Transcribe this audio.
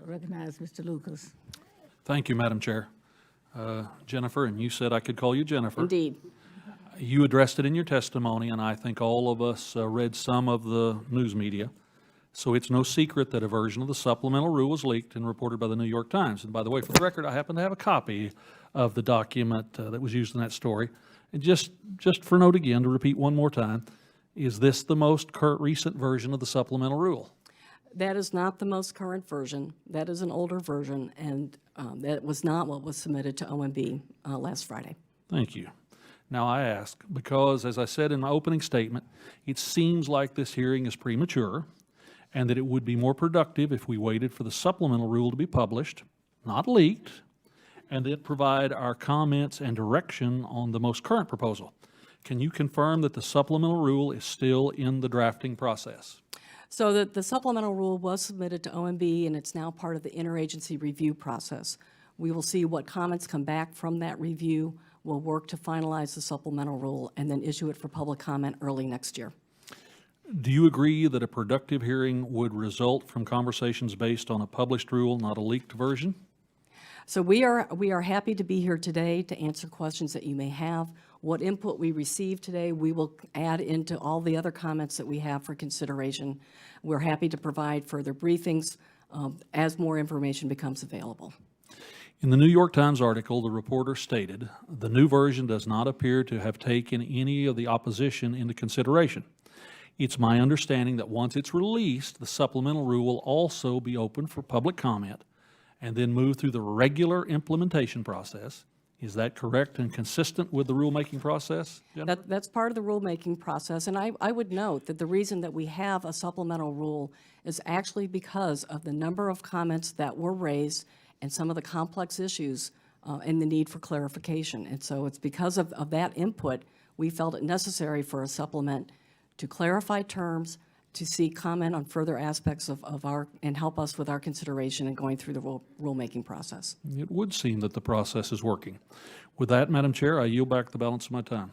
recognize Mr. Lucas. Thank you, Madam Chair. Jennifer, and you said I could call you Jennifer. Indeed. You addressed it in your testimony, and I think all of us read some of the news media. So it's no secret that a version of the supplemental rule was leaked and reported by the New York Times. And by the way, for the record, I happen to have a copy of the document that was used in that story. And just for note again, to repeat one more time, is this the most recent version of the supplemental rule? That is not the most current version. That is an older version, and that was not what was submitted to OMB last Friday. Thank you. Now I ask, because as I said in my opening statement, it seems like this hearing is premature and that it would be more productive if we waited for the supplemental rule to be published, not leaked, and then provide our comments and direction on the most current proposal. Can you confirm that the supplemental rule is still in the drafting process? So that the supplemental rule was submitted to OMB, and it's now part of the interagency review process. We will see what comments come back from that review. We'll work to finalize the supplemental rule and then issue it for public comment early next year. Do you agree that a productive hearing would result from conversations based on a published rule, not a leaked version? So we are happy to be here today to answer questions that you may have. What input we receive today, we will add into all the other comments that we have for consideration. We're happy to provide further briefings as more information becomes available. In the New York Times article, the reporter stated, the new version does not appear to have taken any of the opposition into consideration. It's my understanding that once it's released, the supplemental rule will also be open for public comment and then move through the regular implementation process. Is that correct and consistent with the rulemaking process, Jennifer? That's part of the rulemaking process, and I would note that the reason that we have a supplemental rule is actually because of the number of comments that were raised and some of the complex issues and the need for clarification. And so it's because of that input, we felt it necessary for a supplement to clarify terms, to seek comment on further aspects of our, and help us with our consideration in going through the rulemaking process. It would seem that the process is working. With that, Madam Chair, I yield back the balance of my time.